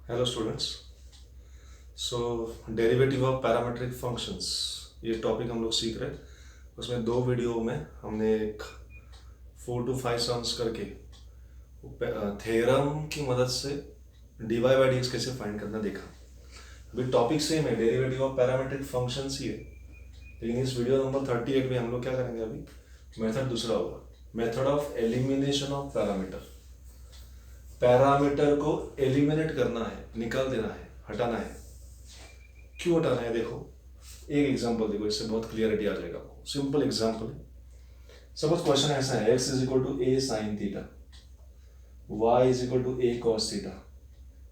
Hello students. So derivative of parametric functions ये topic हम लोग सीख रहे हैं। उसमें दो वीडियो में हमने एक 4 to 5 सम्स करके थ्योरम की मदद से d y by d x कैसे फाइंड करना देखा। अभी टॉपिक सेम है, डेरिवेटिव ऑफ पैरामेट्रिक फंक्शंस ही है, लेकिन इस वीडियो नंबर 38 में हम लोग क्या करेंगे, अभी मेथड दूसरा होगा, method of elimination of parameter. Parameter को एलिमिनेट करना है, निकाल देना है, हटाना है। क्यों हटाना है, देखो एक एग्जांपल देखो, इससे बहुत क्लियरिटी आ जाएगा आपको। सिंपल एग्जांपल, सपोज क्वेश्चन ऐसा है, x is equal to a sine theta, y is equal to a cos theta.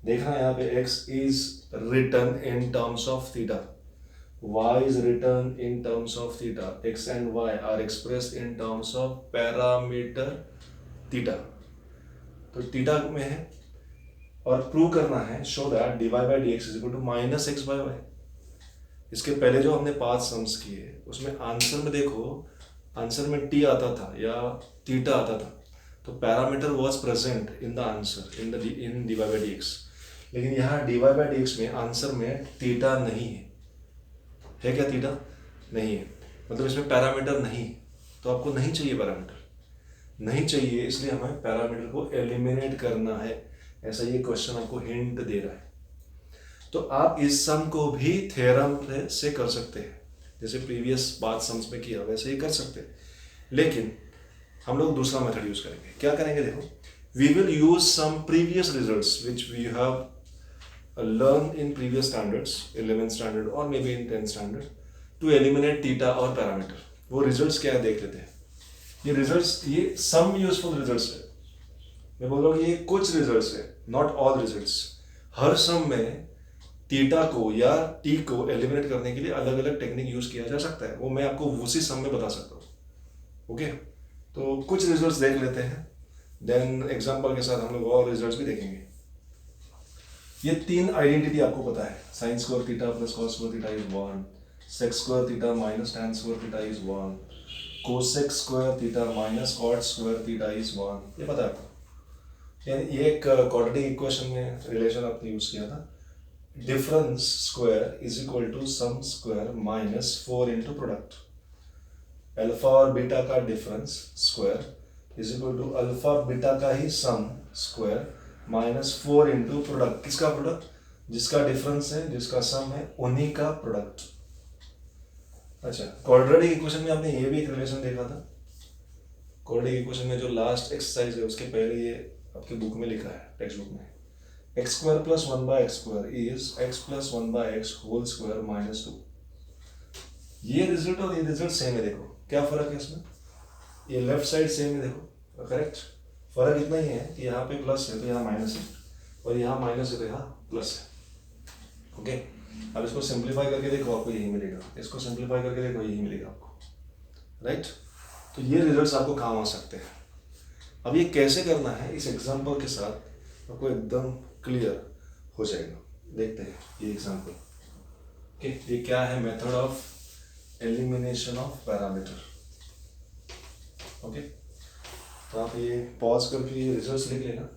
देखना यहाँ पे x is written in terms of theta, y is written in terms of theta, x and y are expressed in terms of parameter theta। तो theta में है और prove करना है, show that d y by d x is equal to minus x by y. इसके पहले जो हमने 5 सम्स किए उसमें आंसर में देखो, आंसर में टी आता था या थीटा आता था, तो parameter was present in the answer in d y by d x. लेकिन यहाँ d y by d x में आंसर में थीटा नहीं है क्या? थीटा नहीं है, मतलब इसमें पैरामीटर नहीं, तो आपको नहीं चाहिए पैरामीटर, नहीं चाहिए, इसलिए हमें पैरामीटर को एलिमिनेट करना है। ऐसा ये क्वेश्चन आपको हिंट दे रहा है। तो आप इस सम को भी थ्योरम से कर सकते हैं, जैसे प्रीवियस 5 सम्स में किया वैसे ही कर सकते हैं, लेकिन हम लोग दूसरा मेथड यूज करेंगे। क्या करेंगे, देखो, we will use some previous results which we have learn in previous standards, 11th standard और maybe in 10th standard, to eliminate theta और पैरामीटर। वो रिजल्ट्स क्या है देख लेते हैं। ये रिजल्ट्स, ये सम यूजफुल रिजल्ट्स है। मैं बोल रहा हूँ ये कुछ रिजल्ट्स है, नॉट ऑल रिजल्ट्स। हर सम में थीटा को या टी को एलिमिनेट करने के लिए अलग अलग टेक्निक यूज किया जा सकता है, वो मैं आपको उसी सम में बता सकता हूँ। ओके, तो कुछ रिजल्ट्स देख लेते हैं, देन एग्जांपल के साथ हम लोग और रिजल्ट्स भी देखेंगे। ये 3 आइडेंटिटी आपको पता है, sine square theta plus cos square theta is 1, sec square theta minus tan square theta is 1, cosec square theta minus cot square theta is 1। ये पता है आपको। यानी ये एक क्वाड्रेटिक इक्वेशन में रिलेशन आपने यूज किया था, difference square is equal to sum square minus 4 into product. Alpha और बीटा का difference square is equal to alpha और बीटा का ही सम स्क्वायर माइनस 4 इंटू प्रोडक्ट। किसका प्रोडक्ट? जिसका डिफरेंस है, जिसका सम है, उन्हीं का प्रोडक्ट। अच्छा, क्वाड्रेटिक इक्वेशन में आपने ये भी एक रिलेशन देखा था। क्वाड्रेटिक इक्वेशन में जो लास्ट एक्सरसाइज है उसके पहले ये आपके बुक में लिखा है, टेक्स्ट बुक में, x square plus 1 by x square is x plus 1 by x whole square minus 2। ये रिजल्ट और ये रिजल्ट सेम है। देखो क्या फर्क है इसमें, ये लेफ्ट साइड सेम है, देखो करेक्ट। फर्क इतना ही है कि यहाँ पे प्लस है तो यहाँ माइनस है, और यहाँ माइनस है तो यहाँ प्लस है। ओके, अब इसको सिंप्लीफाई करके देखो, आपको यही मिलेगा। इसको सिंप्लीफाई करके देखो, यही मिलेगा आपको, राइट। तो ये रिजल्ट्स आपको काम आ सकते हैं। अब ये कैसे करना है, इस एग्जांपल के साथ आपको एकदम क्लियर हो जाएगा। देखते हैं ये एग्जांपल। ओके, ये क्या है, method of elimination of parameter. Okay, तो आप ये पॉज करके ये रिजल्ट्स लिख लेना।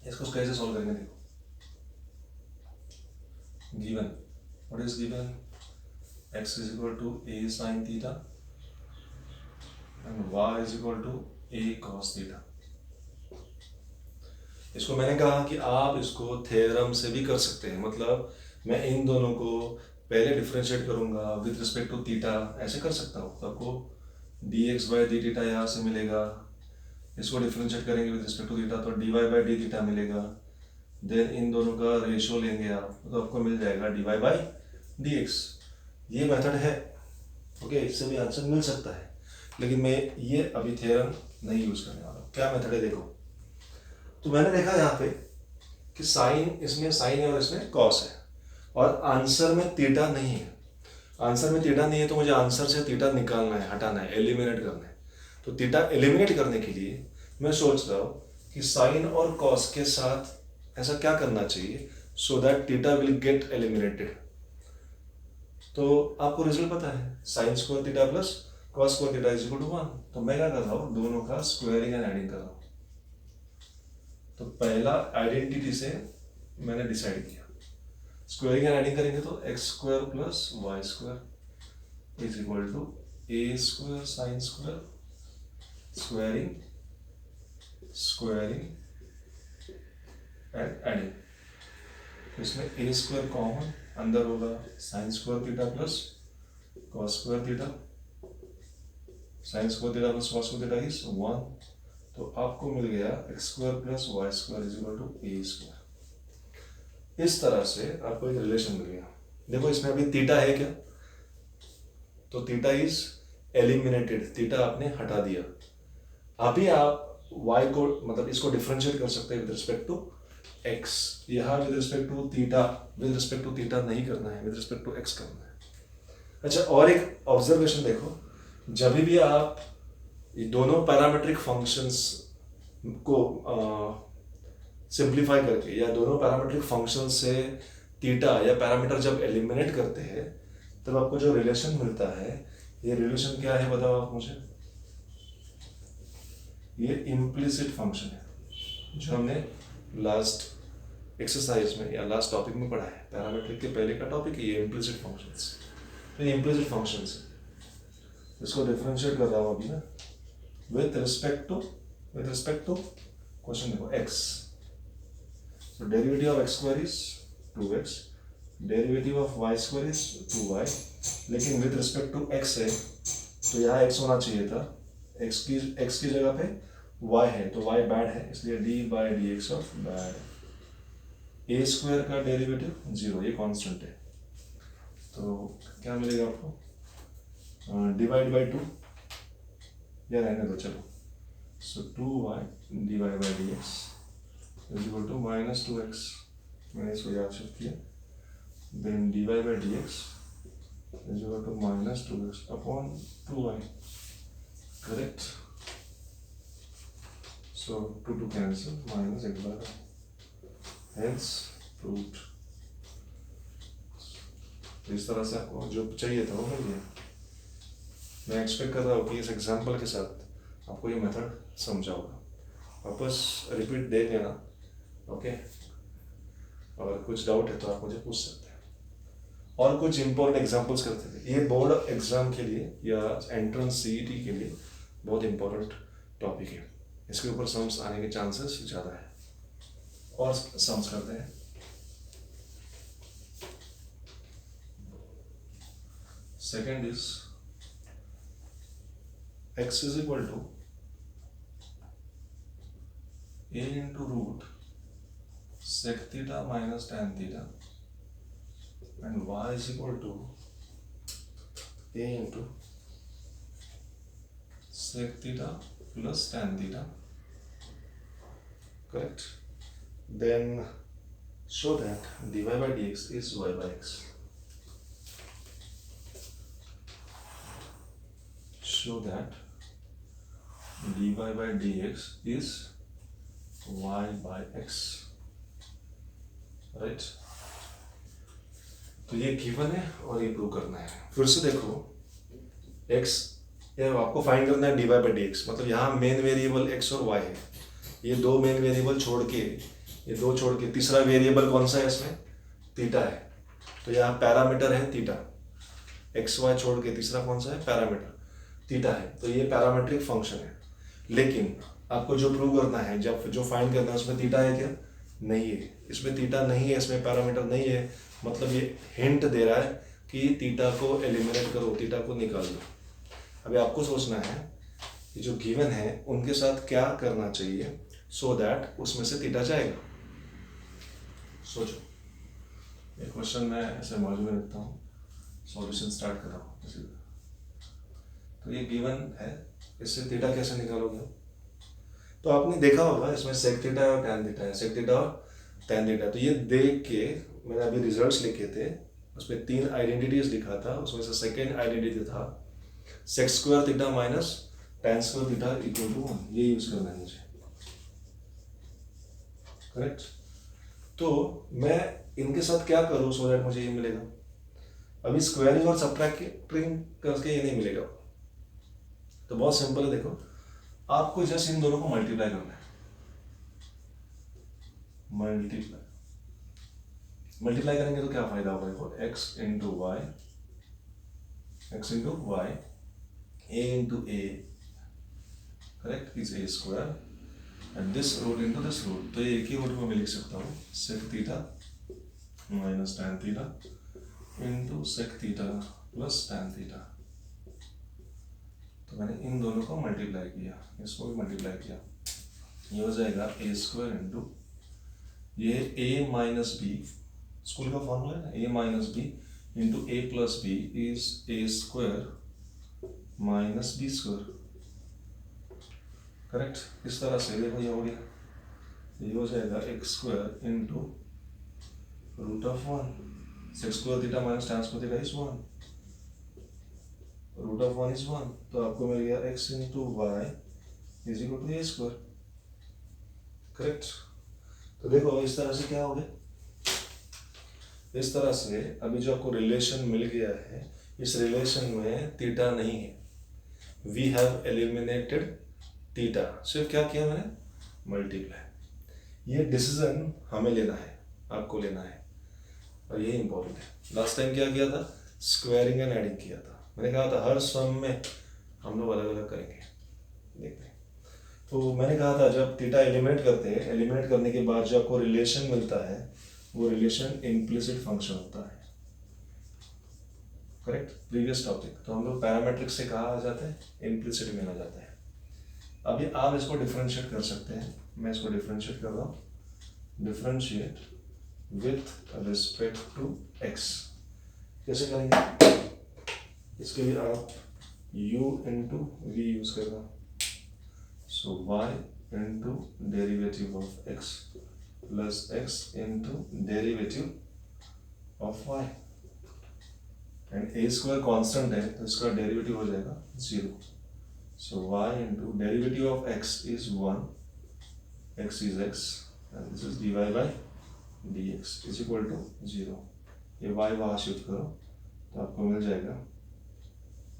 इसको कैसे सॉल्व करेंगे, देखो, given, what is given, x is equal to a sin theta and y is equal to a cos theta। इसको मैंने कहा कि आप इसको थ्योरम से भी कर सकते हैं, मतलब मैं इन दोनों को पहले डिफरेंशिएट करूंगा विद रिस्पेक्ट टू थीटा, ऐसे कर सकता हूँ। तो आपको dx बाई डी थीटा यहाँ से मिलेगा, इसको डिफरेंशिएट करेंगे विद रिस्पेक्ट टू थीटा तो dy बाई डी थीटा मिलेगा। देन इन दोनों का रेशियो लेंगे आप, तो आपको मिल जाएगा d y by d x. ये मेथड है। ओके, इससे भी आंसर मिल सकता है, लेकिन मैं ये अभी थ्योरम नहीं यूज करने वाला हूँ। क्या मेथड है, देखो, तो मैंने देखा यहाँ पे कि साइन, इसमें साइन है और इसमें कॉस है, और आंसर में थीटा नहीं है। आंसर में थीटा नहीं है तो मुझे आंसर से थीटा निकालना है, हटाना है, एलिमिनेट करना है। तो थीटा एलिमिनेट करने के लिए मैं सोच रहा हूँ कि साइन और कॉस के साथ ऐसा क्या करना चाहिए so that theta will get eliminated. तो आपको रिजल्ट पता है, sine square theta plus cos square theta is equal to 1। तो मैं क्या कर रहा हूँ, दोनों का स्क्वायरिंग एंड एडिंग कर रहा हूँ। तो पहला आइडेंटिटी से मैंने डिसाइड किया। स्क्वायरिंग एंड एडिंग करेंगे तो x square plus y square is equal to a square sine square squaring squaring and adding. इसमें ए स्क्वायर कॉमन अंदर होगा, sine square theta plus cos square theta, sine square theta plus cos square theta is 1। तो आपको मिल गया x square plus y square is equal to a square. इस तरह से आपको एक रिलेशन मिल गया। देखो इसमें अभी थीटा है क्या, तो थीटा इज एलिमिनेटेड, थीटा आपने हटा दिया। अभी आप y को मतलब इसको डिफरेंशिएट कर सकते हैं विद रिस्पेक्ट टू x। यहाँ with respect to theta, with respect to theta नहीं करना है, विद रिस्पेक्ट टू x करना है। अच्छा, और एक ऑब्जर्वेशन देखो, जब भी आप ये दोनों पैरामेट्रिक फंक्शंस को सिंप्लीफाई करके या दोनों पैरामेट्रिक फंक्शन से थीटा या पैरामीटर जब एलिमिनेट करते हैं तब आपको जो रिलेशन मिलता है, ये रिलेशन क्या है बताओ आप मुझे। ये इम्प्लिसिट फंक्शन है जो हमने लास्ट एक्सरसाइज में या लास्ट टॉपिक में पढ़ा है। पैरामेट्रिक के पहले का टॉपिक है ये इम्प्लिसिट फंक्शंस। तो ये इम्प्लिसिट फंक्शंस है, इसको डिफरेंशिएट कर रहा हूँ अभी ना विथ रिस्पेक्ट टू क्वेश्चन देखो x। तो derivative of x square is 2x, derivative of y square is 2y, लेकिन विथ रिस्पेक्ट टू x है तो यहाँ x होना चाहिए था, x की जगह पे y है तो y बैड है, इसलिए d by d x of bad. A square का डेरिवेटिव 0, ये कांस्टेंट है, तो क्या मिलेगा आपको डिवाइड बाई 2 या रहने दो चलो। So 2y divide by d x is equal to minus 2x, मैंने इसको याद शिफ्ट किया, then divide by d x is equal to minus 2x upon 2y, correct. So 2 cancel, minus 11, hence proved. इस तरह से आपको जो चाहिए था वो मिल गया। मैं एक्सपेक्ट कर रहा हूँ कि इस एग्जाम्पल के साथ आपको ये मेथड समझा होगा। वापस रिपीट दे लेना, ओके। अगर कुछ डाउट है तो आप मुझे पूछ सकते हैं। और कुछ इंपॉर्टेंट एग्जाम्पल्स करते थे, ये बोर्ड एग्जाम के लिए या एंट्रेंस सीईटी के लिए बहुत इंपॉर्टेंट टॉपिक है, इसके ऊपर सम्स आने के चांसेस ज़्यादा है। और सम्स करते हैं। Second is x is equal to a into root sec theta minus tan theta and y is equal to a into sec theta plus tan theta, correct? Then show that dy by dx is y by x. Show that dy by dx is y by x, right? तो ये given है और ये prove करना है। फिर से देखो x, ये आपको फाइंड करना है dy by dx, मतलब यहाँ मेन वेरिएबल x और y है। ये दो मेन वेरिएबल छोड़ के, ये दो छोड़ के तीसरा वेरिएबल कौन सा है इसमें, थीटा है। तो यहाँ पैरामीटर है थीटा, एक्स वाई छोड़ के तीसरा कौन सा है, पैरामीटर थीटा है। तो ये पैरामेट्रिक फंक्शन है, लेकिन आपको जो प्रूव करना है, जब जो फाइंड करना है उसमें थीटा है क्या, नहीं है। इसमें थीटा नहीं है, इसमें पैरामीटर नहीं है, मतलब ये हिंट दे रहा है कि थीटा को एलिमिनेट करो, थीटा को निकाल दो। अभी आपको सोचना है ये जो गिवन है उनके साथ क्या करना चाहिए सो दैट उसमें से थीटा जाएगा। सोचो, ये क्वेश्चन मैं ऐसे मौजू में रखता हूँ, सॉल्यूशन स्टार्ट कर रहा हूँ। तो ये गिवन है, इससे थीटा कैसे निकालोगे? तो आपने देखा होगा इसमें सेक थीटा और टैन थीटा है, सेक थीटा और टैन थीटा। तो ये देख के मैंने अभी रिजल्ट्स लिखे थे, उसमें 3 आइडेंटिटीज लिखा था, उसमें से सेकेंड आइडेंटिटी था sec square theta minus tan square theta equal to 1। ये यूज करना है मुझे, करेक्ट। तो मैं इनके साथ क्या करूँ सो दैट मुझे ये मिलेगा। अभी स्क्वायरिंग और सब्ट्रैक्टिंग करके ये नहीं मिलेगा। तो बहुत सिंपल है, देखो आपको जस्ट इन दोनों को मल्टीप्लाई करना है, मल्टीप्लाई। मल्टीप्लाई करेंगे तो क्या फायदा होगा, देखो x into y, x into y, a into a, correct, is a square and this root into this root, तो ये एक ही रूट में मैं लिख सकता हूँ sec theta minus tan theta into sec theta plus tan theta. तो मैंने इन दोनों को मल्टीप्लाई किया, इसको भी मल्टीप्लाई किया, ये हो जाएगा ए स्क्वायर इंटू ये a माइनस बी, स्कूल का फॉर्मूला है ना, a minus b into a plus b is a square minus b square, correct. इस तरह से देखो ये हो गया, ये हो जाएगा x square into root of one, sec square theta minus tan square theta is one, root of one is one, तो आपको मिल गया x into y is equal to a square, correct. तो देखो इस तरह से क्या हो गया, इस तरह से अभी जो आपको रिलेशन मिल गया है, इस रिलेशन में थीटा नहीं है, वी हैव एलिमिनेटेड थीटा, सिर्फ क्या किया मैंने, मल्टीप्लाई। ये डिसीजन हमें लेना है, आपको लेना है, और ये इंपॉर्टेंट है। लास्ट टाइम क्या किया था, स्क्वायरिंग एंड एडिंग किया था, मैंने कहा था हर सम में हम लोग अलग अलग करेंगे, देखते हैं। तो मैंने कहा था जब थीटा एलिमिनेट करते हैं, एलिमिनेट करने के बाद जो आपको रिलेशन मिलता है वो रिलेशन इम्प्लिसिट फंक्शन होता है, करेक्ट, प्रीवियस टॉपिक। तो हम लोग पैरामेट्रिक से कहा आ जाते हैं, इम्प्लिसिट में आ जाते हैं। अभी आप इसको डिफरेंशिएट कर सकते हैं, मैं इसको डिफरेंशिएट कर रहा हूँ, differentiate with respect to x, कैसे करेंगे, इसके लिए आप u इंटू वी यूज करना, सो y into derivative of x plus x into derivative of y, and a square constant है तो इसका डेरिवेटिव हो जाएगा 0, so y into derivative of x is 1, x is x and this is dy by dx is equal to 0। ये y वहाँ shift करो तो आपको मिल जाएगा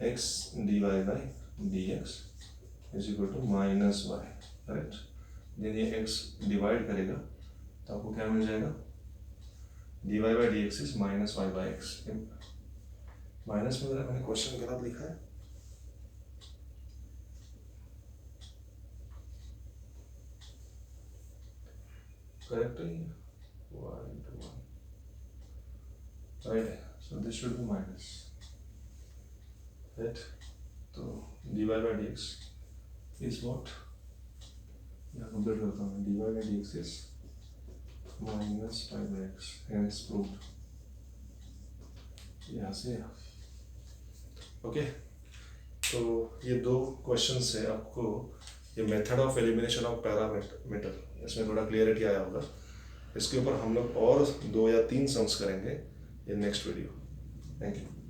x dy by dx is equal to minus y, करेक्ट। देन ये x divide करेगा तो आपको क्या मिल जाएगा, dy by dx is minus y by x, minus में मैंने क्वेश्चन गलत लिखा है, correct, y into 1, right, so this should be minus, right, so dy by dx is what, यहाँ कंप्लीट करता हूँ, dy by dx is minus 5x, hence proved, यहाँ से ओके। तो ये दो क्वेश्चन से आपको ये method of elimination of parameter, इसमें थोड़ा क्लियरिटी आया होगा। इसके ऊपर हम लोग और 2 या 3 सम्स करेंगे in next video. Thank you.